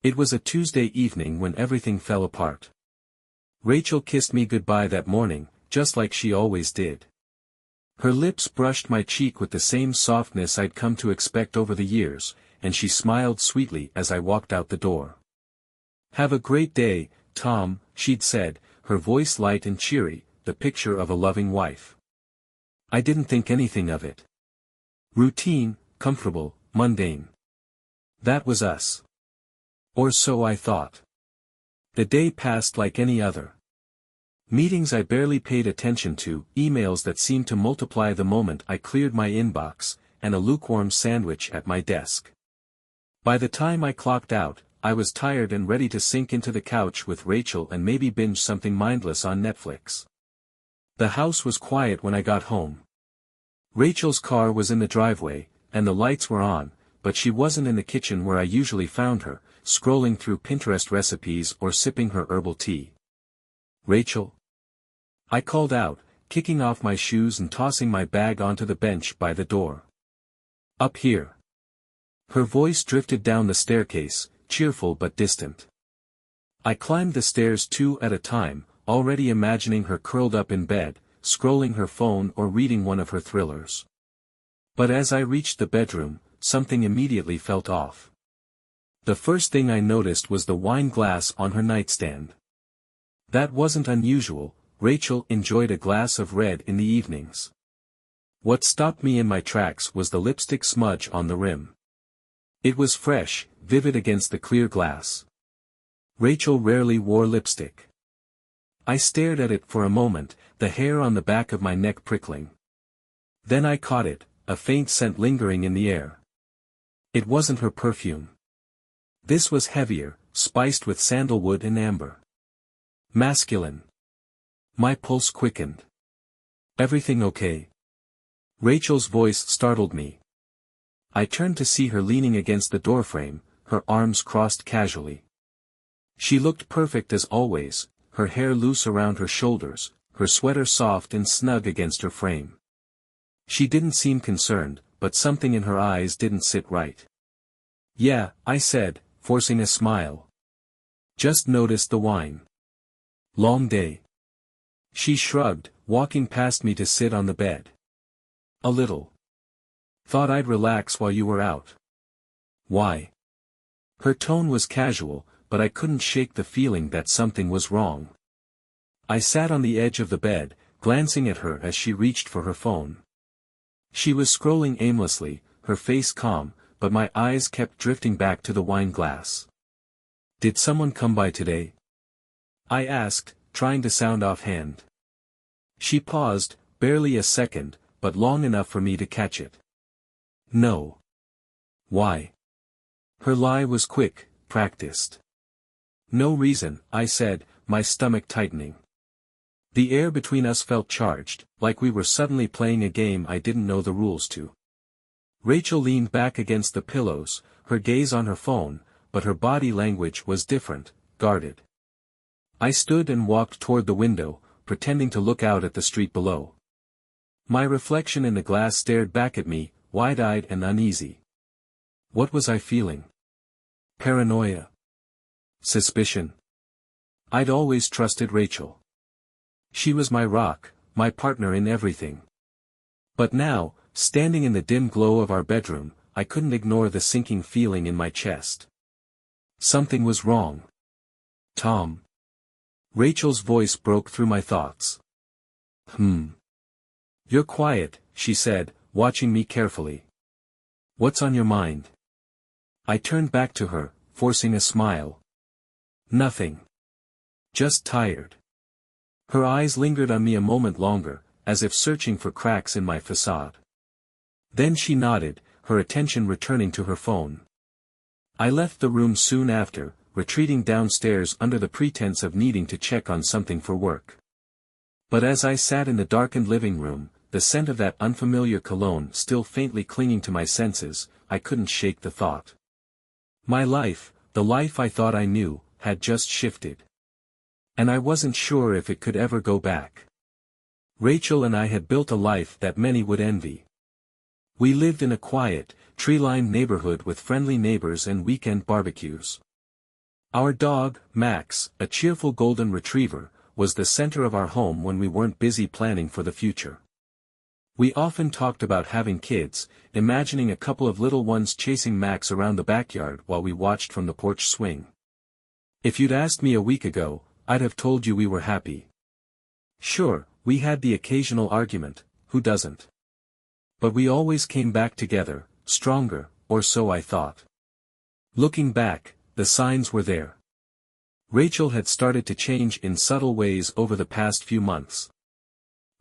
It was a Tuesday evening when everything fell apart. Rachel kissed me goodbye that morning, just like she always did. Her lips brushed my cheek with the same softness I'd come to expect over the years, and she smiled sweetly as I walked out the door. "Have a great day, Tom," she'd said, her voice light and cheery, the picture of a loving wife. I didn't think anything of it. Routine, comfortable, mundane. That was us. Or so I thought. The day passed like any other. Meetings I barely paid attention to, emails that seemed to multiply the moment I cleared my inbox, and a lukewarm sandwich at my desk. By the time I clocked out, I was tired and ready to sink into the couch with Rachel and maybe binge something mindless on Netflix. The house was quiet when I got home. Rachel's car was in the driveway, and the lights were on, but she wasn't in the kitchen where I usually found her, scrolling through Pinterest recipes or sipping her herbal tea. "Rachel?" I called out, kicking off my shoes and tossing my bag onto the bench by the door. "Up here." Her voice drifted down the staircase, cheerful but distant. I climbed the stairs two at a time, already imagining her curled up in bed, scrolling her phone or reading one of her thrillers. But as I reached the bedroom, something immediately felt off. The first thing I noticed was the wine glass on her nightstand. That wasn't unusual. Rachel enjoyed a glass of red in the evenings. What stopped me in my tracks was the lipstick smudge on the rim. It was fresh, vivid against the clear glass. Rachel rarely wore lipstick. I stared at it for a moment, the hair on the back of my neck prickling. Then I caught it, a faint scent lingering in the air. It wasn't her perfume. This was heavier, spiced with sandalwood and amber. Masculine. My pulse quickened. "Everything okay?" Rachel's voice startled me. I turned to see her leaning against the doorframe, her arms crossed casually. She looked perfect as always, her hair loose around her shoulders, her sweater soft and snug against her frame. She didn't seem concerned, but something in her eyes didn't sit right. "Yeah," I said, forcing a smile. "Just noticed the wine. Long day?" She shrugged, walking past me to sit on the bed. "A little. Thought I'd relax while you were out." "Why?" Her tone was casual, but I couldn't shake the feeling that something was wrong. I sat on the edge of the bed, glancing at her as she reached for her phone. She was scrolling aimlessly, her face calm, but my eyes kept drifting back to the wine glass. "Did someone come by today?" I asked, trying to sound offhand. She paused, barely a second, but long enough for me to catch it. "No." "Why?" Her lie was quick, practiced. "No reason," I said, my stomach tightening. The air between us felt charged, like we were suddenly playing a game I didn't know the rules to. Rachel leaned back against the pillows, her gaze on her phone, but her body language was different, guarded. I stood and walked toward the window, pretending to look out at the street below. My reflection in the glass stared back at me, wide-eyed and uneasy. What was I feeling? Paranoia? Suspicion? I'd always trusted Rachel. She was my rock, my partner in everything. But now, standing in the dim glow of our bedroom, I couldn't ignore the sinking feeling in my chest. Something was wrong. "Tom." Rachel's voice broke through my thoughts. "You're quiet," she said, watching me carefully. "What's on your mind?" I turned back to her, forcing a smile. "Nothing. Just tired." Her eyes lingered on me a moment longer, as if searching for cracks in my facade. Then she nodded, her attention returning to her phone. I left the room soon after, retreating downstairs under the pretense of needing to check on something for work. But as I sat in the darkened living room, the scent of that unfamiliar cologne still faintly clinging to my senses, I couldn't shake the thought. My life, the life I thought I knew, had just shifted. And I wasn't sure if it could ever go back. Rachel and I had built a life that many would envy. We lived in a quiet, tree-lined neighborhood with friendly neighbors and weekend barbecues. Our dog, Max, a cheerful golden retriever, was the center of our home when we weren't busy planning for the future. We often talked about having kids, imagining a couple of little ones chasing Max around the backyard while we watched from the porch swing. If you'd asked me a week ago, I'd have told you we were happy. Sure, we had the occasional argument, who doesn't? But we always came back together, stronger, or so I thought. Looking back, the signs were there. Rachel had started to change in subtle ways over the past few months.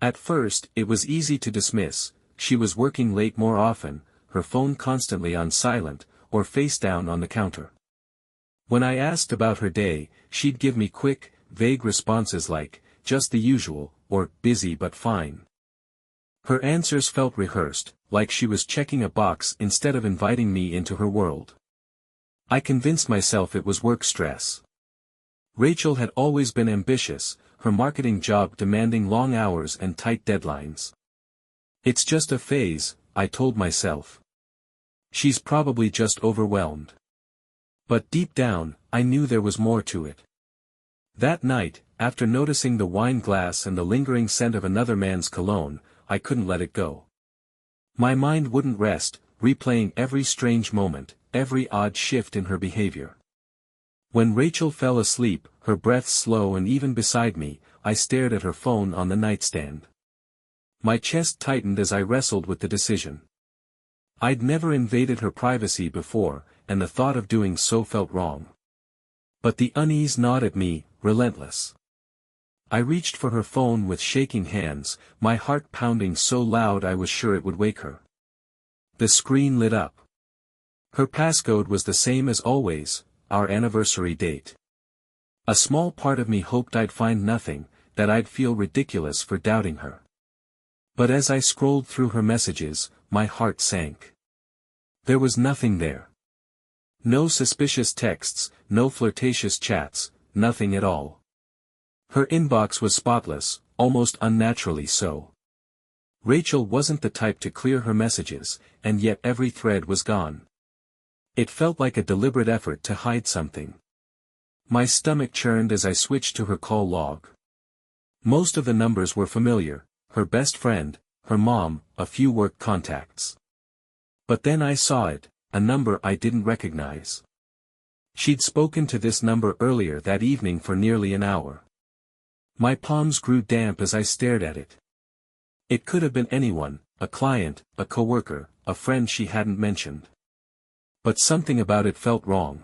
At first, it was easy to dismiss. She was working late more often, her phone constantly on silent, or face down on the counter. When I asked about her day, she'd give me quick, vague responses like, just the usual, or busy but fine. Her answers felt rehearsed, like she was checking a box instead of inviting me into her world. I convinced myself it was work stress. Rachel had always been ambitious, her marketing job demanding long hours and tight deadlines. It's just a phase, I told myself. She's probably just overwhelmed. But deep down, I knew there was more to it. That night, after noticing the wine glass and the lingering scent of another man's cologne, I couldn't let it go. My mind wouldn't rest, replaying every strange moment, every odd shift in her behavior. When Rachel fell asleep, her breath slow and even beside me, I stared at her phone on the nightstand. My chest tightened as I wrestled with the decision. I'd never invaded her privacy before, and the thought of doing so felt wrong. But the unease gnawed at me, relentless. I reached for her phone with shaking hands, my heart pounding so loud I was sure it would wake her. The screen lit up. Her passcode was the same as always, our anniversary date. A small part of me hoped I'd find nothing, that I'd feel ridiculous for doubting her. But as I scrolled through her messages, my heart sank. There was nothing there. No suspicious texts, no flirtatious chats, nothing at all. Her inbox was spotless, almost unnaturally so. Rachel wasn't the type to clear her messages, and yet every thread was gone. It felt like a deliberate effort to hide something. My stomach churned as I switched to her call log. Most of the numbers were familiar, her best friend, her mom, a few work contacts. But then I saw it, a number I didn't recognize. She'd spoken to this number earlier that evening for nearly an hour. My palms grew damp as I stared at it. It could have been anyone, a client, a coworker, a friend she hadn't mentioned. But something about it felt wrong.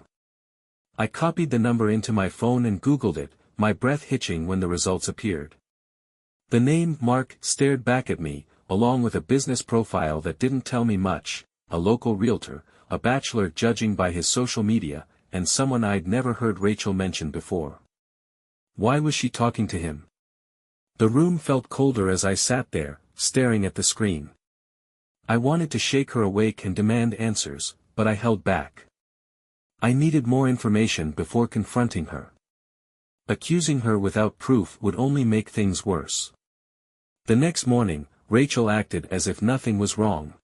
I copied the number into my phone and Googled it, my breath hitching when the results appeared. The name Mark stared back at me, along with a business profile that didn't tell me much, a local realtor, a bachelor judging by his social media, and someone I'd never heard Rachel mention before. Why was she talking to him? The room felt colder as I sat there, staring at the screen. I wanted to shake her awake and demand answers, but I held back. I needed more information before confronting her. Accusing her without proof would only make things worse. The next morning, Rachel acted as if nothing was wrong.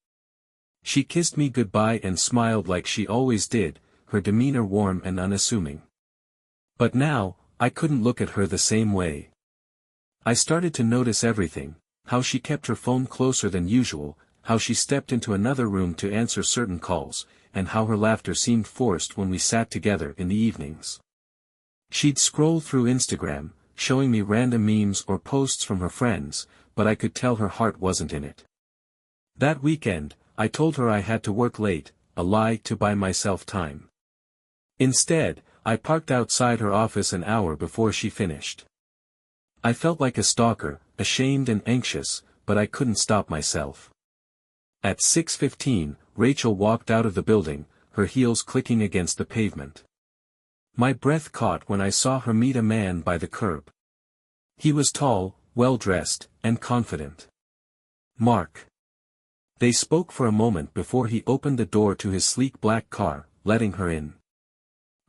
She kissed me goodbye and smiled like she always did, her demeanor warm and unassuming. But now, I couldn't look at her the same way. I started to notice everything, how she kept her phone closer than usual, how she stepped into another room to answer certain calls, and how her laughter seemed forced when we sat together in the evenings. She'd scroll through Instagram, showing me random memes or posts from her friends, but I could tell her heart wasn't in it. That weekend, I told her I had to work late, a lie to buy myself time. Instead, I parked outside her office an hour before she finished. I felt like a stalker, ashamed and anxious, but I couldn't stop myself. At 6:15, Rachel walked out of the building, her heels clicking against the pavement. My breath caught when I saw her meet a man by the curb. He was tall, well-dressed, and confident. Mark. They spoke for a moment before he opened the door to his sleek black car, letting her in.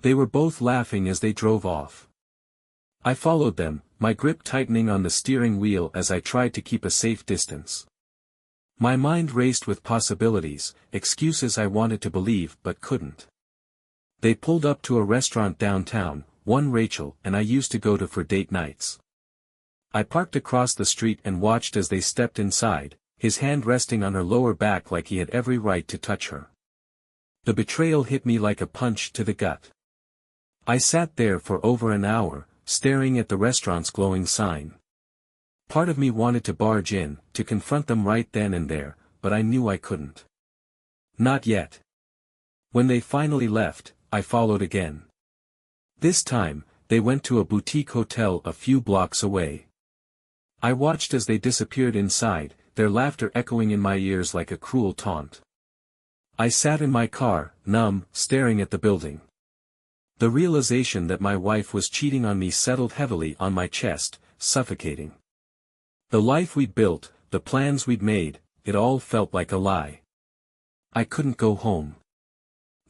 They were both laughing as they drove off. I followed them, my grip tightening on the steering wheel as I tried to keep a safe distance. My mind raced with possibilities, excuses I wanted to believe but couldn't. They pulled up to a restaurant downtown, one Rachel and I used to go to for date nights. I parked across the street and watched as they stepped inside, his hand resting on her lower back like he had every right to touch her. The betrayal hit me like a punch to the gut. I sat there for over an hour, staring at the restaurant's glowing sign. Part of me wanted to barge in, to confront them right then and there, but I knew I couldn't. Not yet. When they finally left, I followed again. This time, they went to a boutique hotel a few blocks away. I watched as they disappeared inside, their laughter echoing in my ears like a cruel taunt. I sat in my car, numb, staring at the building. The realization that my wife was cheating on me settled heavily on my chest, suffocating. The life we'd built, the plans we'd made, it all felt like a lie. I couldn't go home.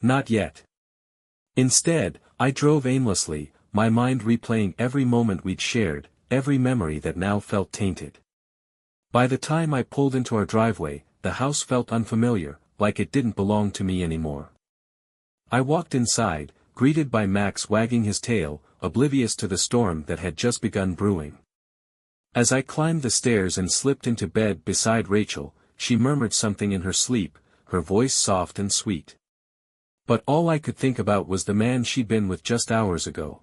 Not yet. Instead, I drove aimlessly, my mind replaying every moment we'd shared, every memory that now felt tainted. By the time I pulled into our driveway, the house felt unfamiliar, like it didn't belong to me anymore. I walked inside, greeted by Max wagging his tail, oblivious to the storm that had just begun brewing. As I climbed the stairs and slipped into bed beside Rachel, she murmured something in her sleep, her voice soft and sweet. But all I could think about was the man she'd been with just hours ago.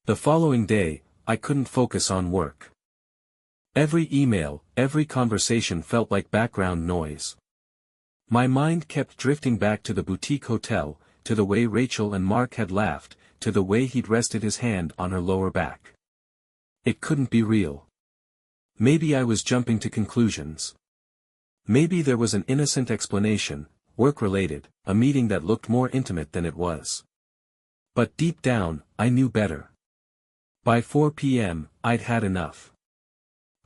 The following day, I couldn't focus on work. Every email, every conversation felt like background noise. My mind kept drifting back to the boutique hotel, to the way Rachel and Mark had laughed, to the way he'd rested his hand on her lower back. It couldn't be real. Maybe I was jumping to conclusions. Maybe there was an innocent explanation, work-related, a meeting that looked more intimate than it was. But deep down, I knew better. By 4 p.m., I'd had enough.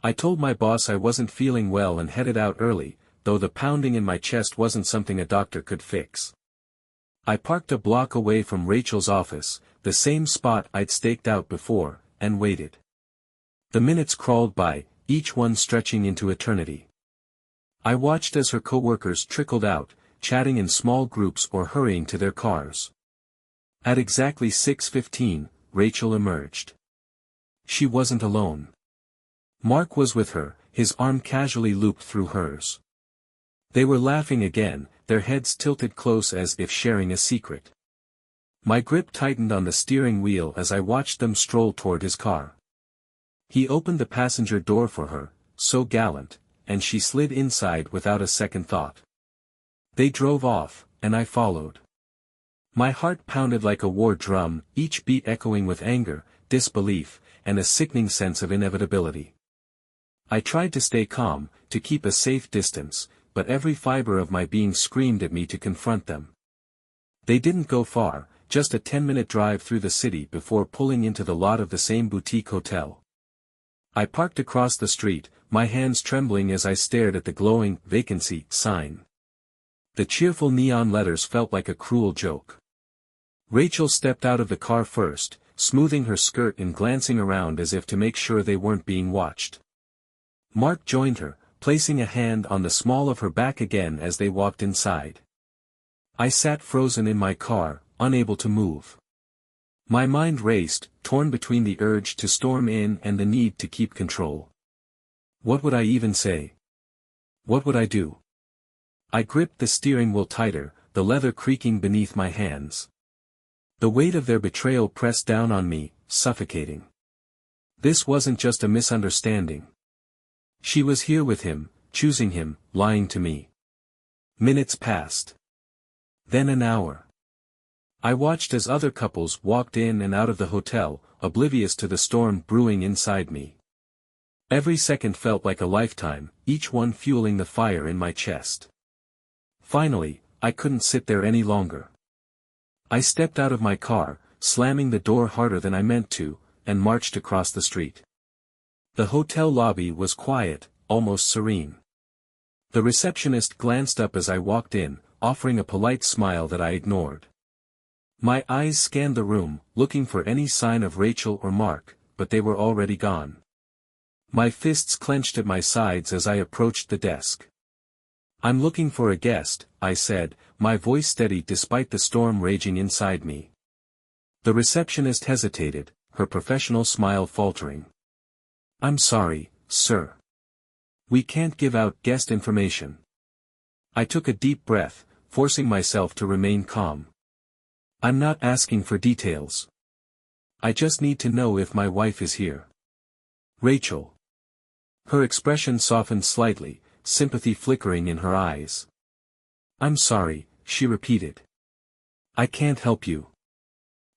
I told my boss I wasn't feeling well and headed out early, though the pounding in my chest wasn't something a doctor could fix. I parked a block away from Rachel's office, the same spot I'd staked out before, and waited. The minutes crawled by, each one stretching into eternity. I watched as her coworkers trickled out, chatting in small groups or hurrying to their cars. At exactly 6:15, Rachel emerged. She wasn't alone. Mark was with her, his arm casually looped through hers. They were laughing again, their heads tilted close as if sharing a secret. My grip tightened on the steering wheel as I watched them stroll toward his car. He opened the passenger door for her, so gallant, and she slid inside without a second thought. They drove off, and I followed. My heart pounded like a war drum, each beat echoing with anger, disbelief, and a sickening sense of inevitability. I tried to stay calm, to keep a safe distance, but every fiber of my being screamed at me to confront them. They didn't go far, just a 10-minute drive through the city before pulling into the lot of the same boutique hotel. I parked across the street, my hands trembling as I stared at the glowing vacancy sign. The cheerful neon letters felt like a cruel joke. Rachel stepped out of the car first, smoothing her skirt and glancing around as if to make sure they weren't being watched. Mark joined her, placing a hand on the small of her back again as they walked inside. I sat frozen in my car, unable to move. My mind raced, torn between the urge to storm in and the need to keep control. What would I even say? What would I do? I gripped the steering wheel tighter, the leather creaking beneath my hands. The weight of their betrayal pressed down on me, suffocating. This wasn't just a misunderstanding. She was here with him, choosing him, lying to me. Minutes passed. Then an hour. I watched as other couples walked in and out of the hotel, oblivious to the storm brewing inside me. Every second felt like a lifetime, each one fueling the fire in my chest. Finally, I couldn't sit there any longer. I stepped out of my car, slamming the door harder than I meant to, and marched across the street. The hotel lobby was quiet, almost serene. The receptionist glanced up as I walked in, offering a polite smile that I ignored. My eyes scanned the room, looking for any sign of Rachel or Mark, but they were already gone. My fists clenched at my sides as I approached the desk. "I'm looking for a guest," I said, my voice steady despite the storm raging inside me. The receptionist hesitated, her professional smile faltering. "I'm sorry, sir. We can't give out guest information." I took a deep breath, forcing myself to remain calm. "I'm not asking for details. I just need to know if my wife is here." "Rachel." Her expression softened slightly, sympathy flickering in her eyes. "I'm sorry," she repeated. "I can't help you."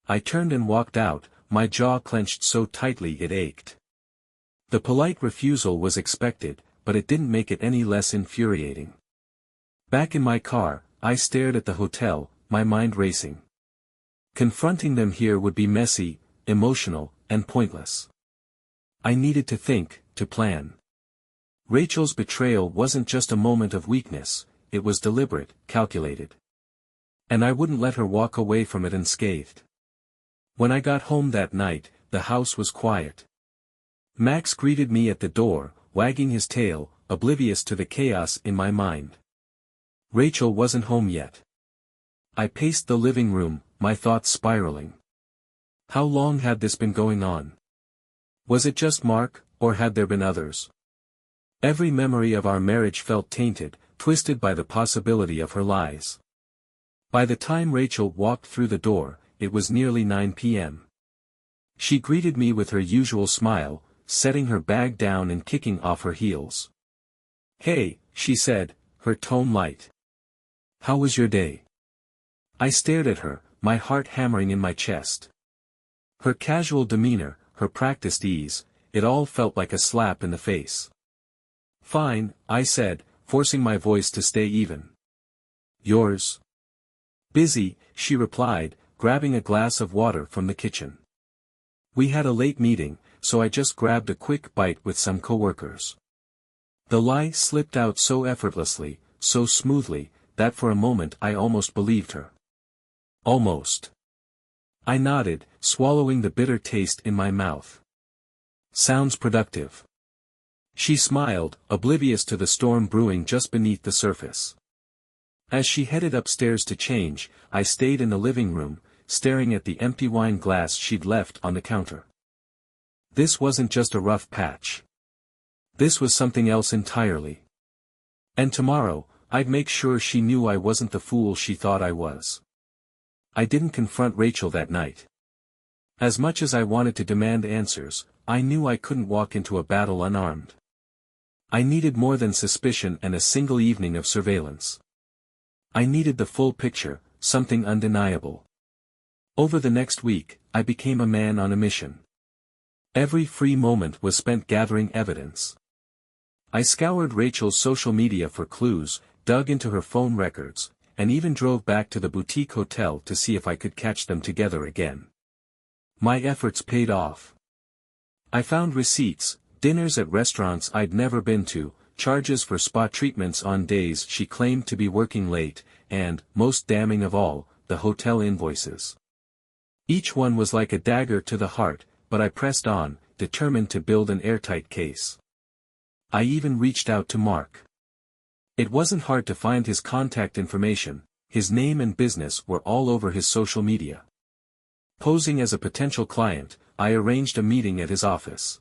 I turned and walked out, my jaw clenched so tightly it ached. The polite refusal was expected, but it didn't make it any less infuriating. Back in my car, I stared at the hotel, my mind racing. Confronting them here would be messy, emotional, and pointless. I needed to think, to plan. Rachel's betrayal wasn't just a moment of weakness, it was deliberate, calculated. And I wouldn't let her walk away from it unscathed. When I got home that night, the house was quiet. Max greeted me at the door, wagging his tail, oblivious to the chaos in my mind. Rachel wasn't home yet. I paced the living room, my thoughts spiraling. How long had this been going on? Was it just Mark, or had there been others? Every memory of our marriage felt tainted, twisted by the possibility of her lies. By the time Rachel walked through the door, it was nearly 9 p.m. She greeted me with her usual smile, setting her bag down and kicking off her heels. "Hey," she said, her tone light. "How was your day?" I stared at her, my heart hammering in my chest. Her casual demeanor, her practiced ease, it all felt like a slap in the face. "Fine," I said, forcing my voice to stay even. "Yours?" "Busy," she replied, grabbing a glass of water from the kitchen. "We had a late meeting, so I just grabbed a quick bite with some coworkers." The lie slipped out so effortlessly, so smoothly, that for a moment I almost believed her. Almost. I nodded, swallowing the bitter taste in my mouth. "Sounds productive." She smiled, oblivious to the storm brewing just beneath the surface. As she headed upstairs to change, I stayed in the living room, staring at the empty wine glass she'd left on the counter. This wasn't just a rough patch. This was something else entirely. And tomorrow, I'd make sure she knew I wasn't the fool she thought I was. I didn't confront Rachel that night. As much as I wanted to demand answers, I knew I couldn't walk into a battle unarmed. I needed more than suspicion and a single evening of surveillance. I needed the full picture, something undeniable. Over the next week, I became a man on a mission. Every free moment was spent gathering evidence. I scoured Rachel's social media for clues, dug into her phone records, and even drove back to the boutique hotel to see if I could catch them together again. My efforts paid off. I found receipts, dinners at restaurants I'd never been to, charges for spa treatments on days she claimed to be working late, and, most damning of all, the hotel invoices. Each one was like a dagger to the heart, but I pressed on, determined to build an airtight case. I even reached out to Mark. It wasn't hard to find his contact information, his name and business were all over his social media. Posing as a potential client, I arranged a meeting at his office.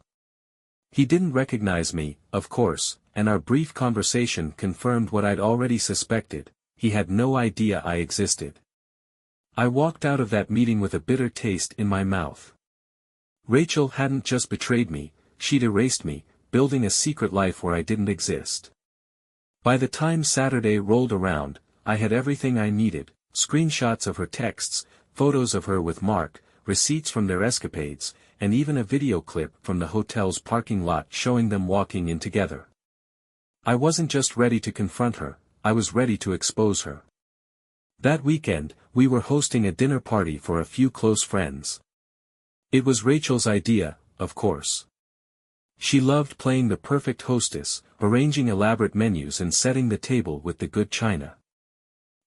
He didn't recognize me, of course, and our brief conversation confirmed what I'd already suspected, he had no idea I existed. I walked out of that meeting with a bitter taste in my mouth. Rachel hadn't just betrayed me, she'd erased me, building a secret life where I didn't exist. By the time Saturday rolled around, I had everything I needed, screenshots of her texts, photos of her with Mark, receipts from their escapades, and even a video clip from the hotel's parking lot showing them walking in together. I wasn't just ready to confront her, I was ready to expose her. That weekend, we were hosting a dinner party for a few close friends. It was Rachel's idea, of course. She loved playing the perfect hostess, arranging elaborate menus and setting the table with the good china.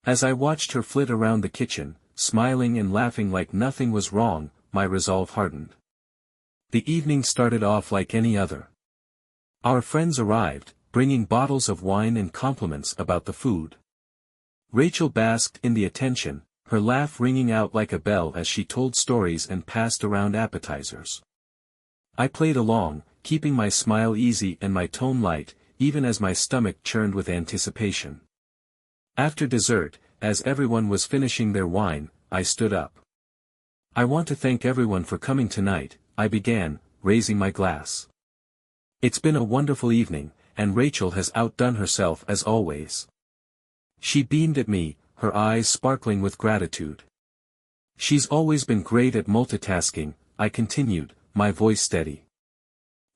As I watched her flit around the kitchen, smiling and laughing like nothing was wrong, my resolve hardened. The evening started off like any other. Our friends arrived, bringing bottles of wine and compliments about the food. Rachel basked in the attention, her laugh ringing out like a bell as she told stories and passed around appetizers. I played along, keeping my smile easy and my tone light, even as my stomach churned with anticipation. After dessert, as everyone was finishing their wine, I stood up. "I want to thank everyone for coming tonight," I began, raising my glass. "It's been a wonderful evening, and Rachel has outdone herself as always." She beamed at me, her eyes sparkling with gratitude. "She's always been great at multitasking," I continued, my voice steady.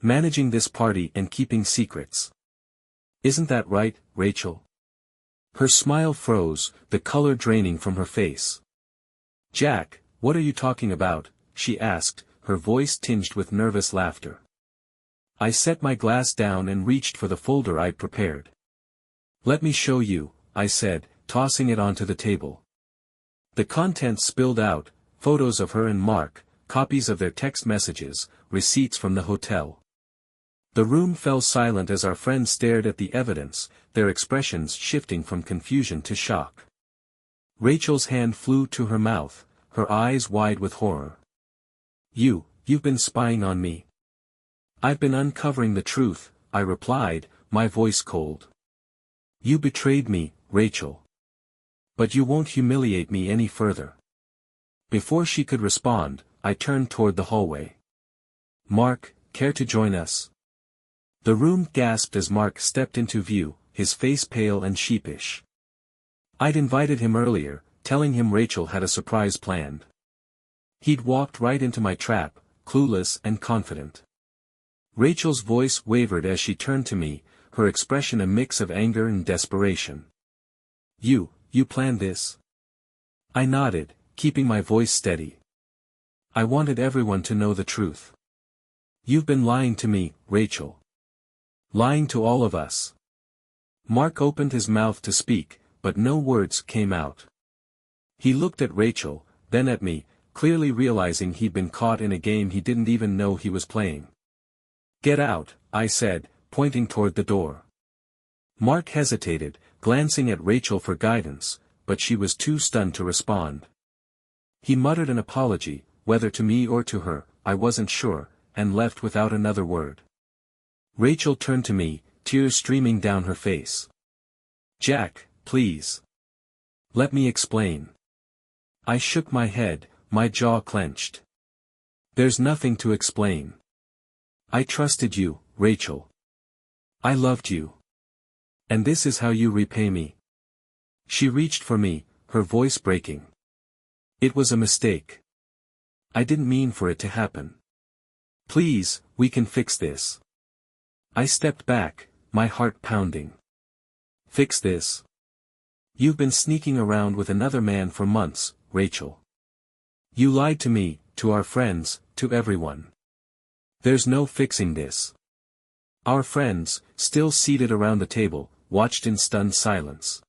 "Managing this party and keeping secrets. Isn't that right, Rachel?" Her smile froze, the color draining from her face. "Jack, what are you talking about?" she asked, her voice tinged with nervous laughter. I set my glass down and reached for the folder I'd prepared. "Let me show you," I said, tossing it onto the table. The contents spilled out, photos of her and Mark, copies of their text messages, receipts from the hotel. The room fell silent as our friends stared at the evidence, their expressions shifting from confusion to shock. Rachel's hand flew to her mouth, her eyes wide with horror. You've been spying on me." "I've been uncovering the truth," I replied, my voice cold. "You betrayed me, Rachel. But you won't humiliate me any further." Before she could respond, I turned toward the hallway. "Mark, care to join us?" The room gasped as Mark stepped into view, his face pale and sheepish. I'd invited him earlier, telling him Rachel had a surprise planned. He'd walked right into my trap, clueless and confident. Rachel's voice wavered as she turned to me, her expression a mix of anger and desperation. You planned this?" I nodded, keeping my voice steady. "I wanted everyone to know the truth. You've been lying to me, Rachel. Lying to all of us." Mark opened his mouth to speak, but no words came out. He looked at Rachel, then at me, clearly realizing he'd been caught in a game he didn't even know he was playing. "Get out," I said, pointing toward the door. Mark hesitated, glancing at Rachel for guidance, but she was too stunned to respond. He muttered an apology, whether to me or to her, I wasn't sure, and left without another word. Rachel turned to me, tears streaming down her face. "Jack, please. Let me explain." I shook my head, my jaw clenched. "There's nothing to explain. I trusted you, Rachel. I loved you. And this is how you repay me." She reached for me, her voice breaking. "It was a mistake. I didn't mean for it to happen. Please, we can fix this." I stepped back, my heart pounding. "Fix this? You've been sneaking around with another man for months, Rachel. You lied to me, to our friends, to everyone. There's no fixing this." Our friends, still seated around the table, watched in stunned silence.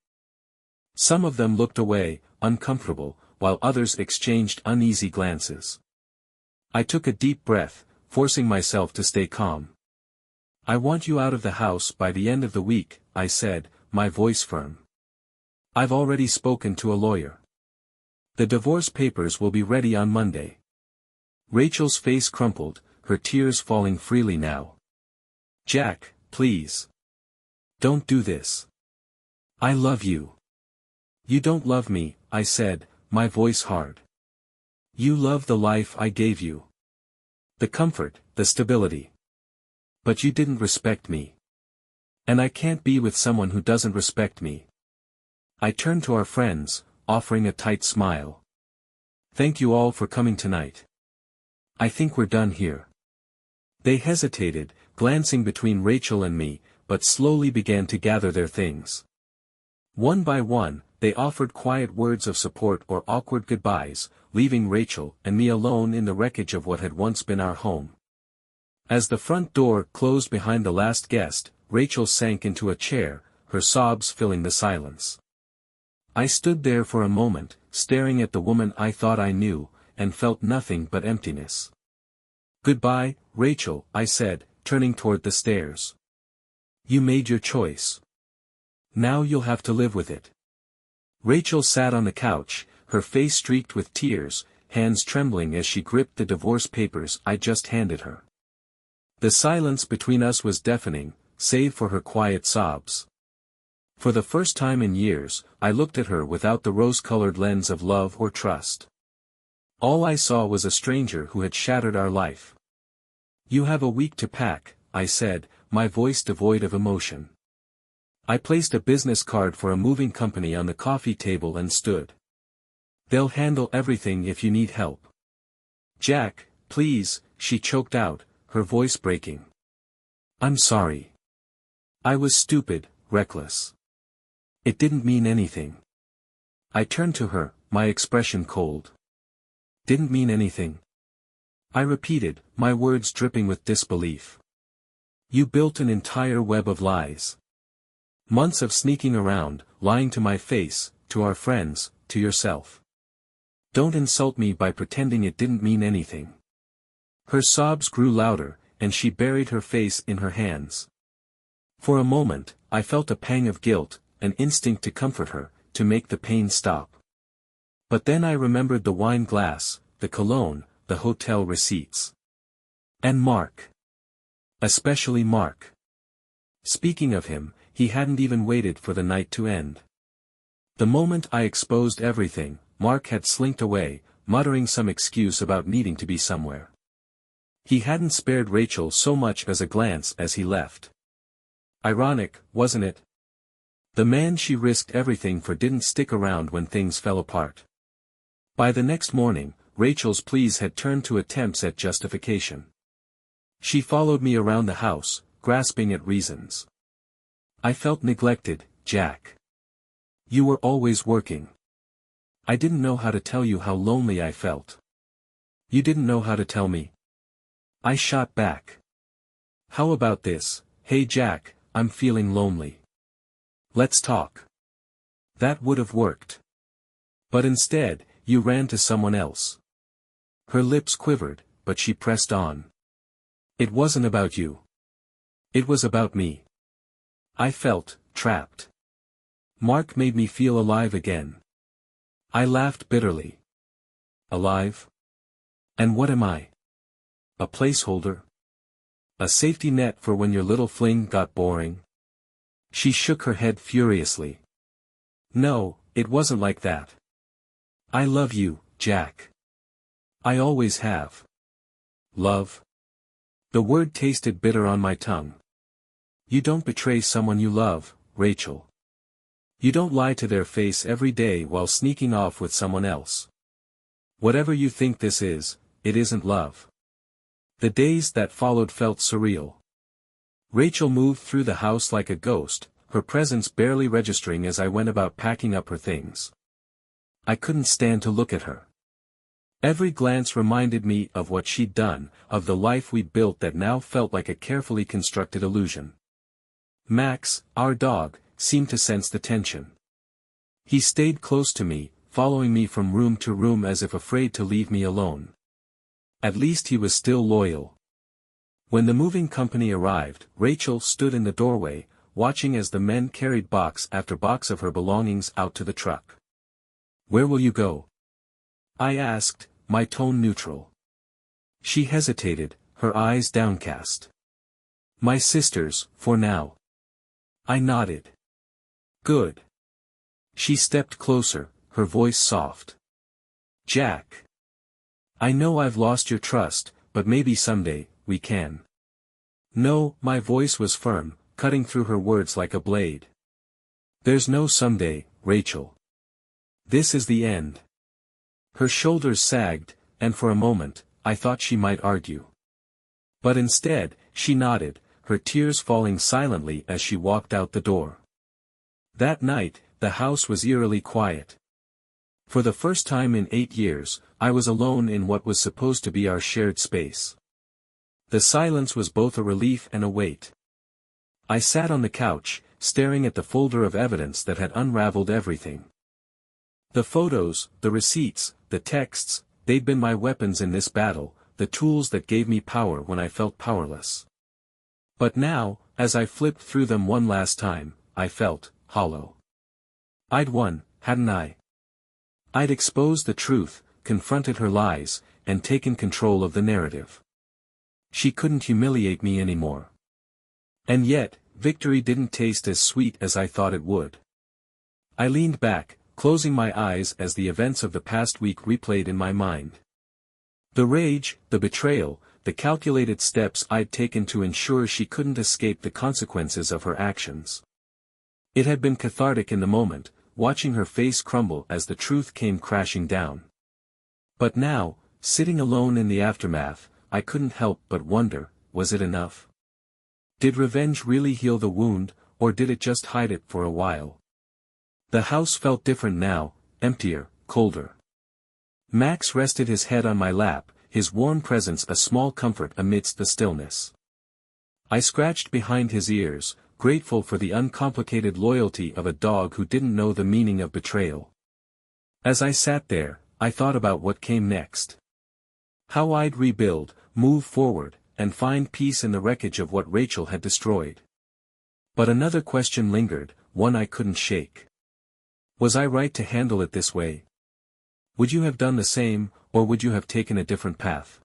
Some of them looked away, uncomfortable, while others exchanged uneasy glances. I took a deep breath, forcing myself to stay calm. "I want you out of the house by the end of the week," I said, my voice firm. "I've already spoken to a lawyer. The divorce papers will be ready on Monday." Rachel's face crumpled, her tears falling freely now. "Jack, please. Don't do this. I love you." "You don't love me," I said, my voice hard. "You love the life I gave you. The comfort, the stability. But you didn't respect me. And I can't be with someone who doesn't respect me." I turned to our friends, offering a tight smile. "Thank you all for coming tonight. I think we're done here." They hesitated, glancing between Rachel and me, but slowly began to gather their things. One by one, they offered quiet words of support or awkward goodbyes, leaving Rachel and me alone in the wreckage of what had once been our home. As the front door closed behind the last guest, Rachel sank into a chair, her sobs filling the silence. I stood there for a moment, staring at the woman I thought I knew, and felt nothing but emptiness. "Goodbye, Rachel," I said, turning toward the stairs. You made your choice. Now you'll have to live with it. Rachel sat on the couch, her face streaked with tears, hands trembling as she gripped the divorce papers I just handed her. The silence between us was deafening, save for her quiet sobs. For the first time in years, I looked at her without the rose-colored lens of love or trust. All I saw was a stranger who had shattered our life. You have a week to pack, I said, my voice devoid of emotion. I placed a business card for a moving company on the coffee table and stood. They'll handle everything if you need help. Jack, please, she choked out, her voice breaking. I'm sorry. I was stupid, reckless. It didn't mean anything. I turned to her, my expression cold. Didn't mean anything? I repeated, my words dripping with disbelief. You built an entire web of lies. Months of sneaking around, lying to my face, to our friends, to yourself. Don't insult me by pretending it didn't mean anything. Her sobs grew louder, and she buried her face in her hands. For a moment, I felt a pang of guilt, an instinct to comfort her, to make the pain stop. But then I remembered the wine glass, the cologne, the hotel receipts. And Mark. Especially Mark. Speaking of him, he hadn't even waited for the night to end. The moment I exposed everything, Mark had slinked away, muttering some excuse about needing to be somewhere. He hadn't spared Rachel so much as a glance as he left. Ironic, wasn't it? The man she risked everything for didn't stick around when things fell apart. By the next morning, Rachel's pleas had turned to attempts at justification. She followed me around the house, grasping at reasons. I felt neglected, Jack. You were always working. I didn't know how to tell you how lonely I felt. You didn't know how to tell me. I shot back. How about this? Hey Jack, I'm feeling lonely. Let's talk. That would have worked. But instead, you ran to someone else. Her lips quivered, but she pressed on. It wasn't about you. It was about me. I felt trapped. Mark made me feel alive again. I laughed bitterly. Alive? And what am I? A placeholder? A safety net for when your little fling got boring? She shook her head furiously. No, it wasn't like that. I love you, Jack. I always have. Love? The word tasted bitter on my tongue. You don't betray someone you love, Rachel. You don't lie to their face every day while sneaking off with someone else. Whatever you think this is, it isn't love. The days that followed felt surreal. Rachel moved through the house like a ghost, her presence barely registering as I went about packing up her things. I couldn't stand to look at her. Every glance reminded me of what she'd done, of the life we built that now felt like a carefully constructed illusion. Max, our dog, seemed to sense the tension. He stayed close to me, following me from room to room as if afraid to leave me alone. At least he was still loyal. When the moving company arrived, Rachel stood in the doorway, watching as the men carried box after box of her belongings out to the truck. Where will you go? I asked, my tone neutral. She hesitated, her eyes downcast. My sister's, for now. I nodded. Good. She stepped closer, her voice soft. Jack. I know I've lost your trust, but maybe someday, we can. No, my voice was firm, cutting through her words like a blade. There's no someday, Rachel. This is the end. Her shoulders sagged, and for a moment, I thought she might argue. But instead, she nodded, her tears falling silently as she walked out the door. That night, the house was eerily quiet. For the first time in 8 years, I was alone in what was supposed to be our shared space. The silence was both a relief and a weight. I sat on the couch, staring at the folder of evidence that had unraveled everything. The photos, the receipts, the texts, they'd been my weapons in this battle, the tools that gave me power when I felt powerless. But now, as I flipped through them one last time, I felt hollow. I'd won, hadn't I? I'd exposed the truth, confronted her lies, and taken control of the narrative. She couldn't humiliate me anymore. And yet, victory didn't taste as sweet as I thought it would. I leaned back, closing my eyes as the events of the past week replayed in my mind. The rage, the betrayal, the calculated steps I'd taken to ensure she couldn't escape the consequences of her actions. It had been cathartic in the moment, watching her face crumble as the truth came crashing down. But now, sitting alone in the aftermath, I couldn't help but wonder, was it enough? Did revenge really heal the wound, or did it just hide it for a while? The house felt different now, emptier, colder. Max rested his head on my lap, his warm presence a small comfort amidst the stillness. I scratched behind his ears, grateful for the uncomplicated loyalty of a dog who didn't know the meaning of betrayal. As I sat there, I thought about what came next. How I'd rebuild, move forward, and find peace in the wreckage of what Rachel had destroyed. But another question lingered, one I couldn't shake. Was I right to handle it this way? Would you have done the same, or would you have taken a different path?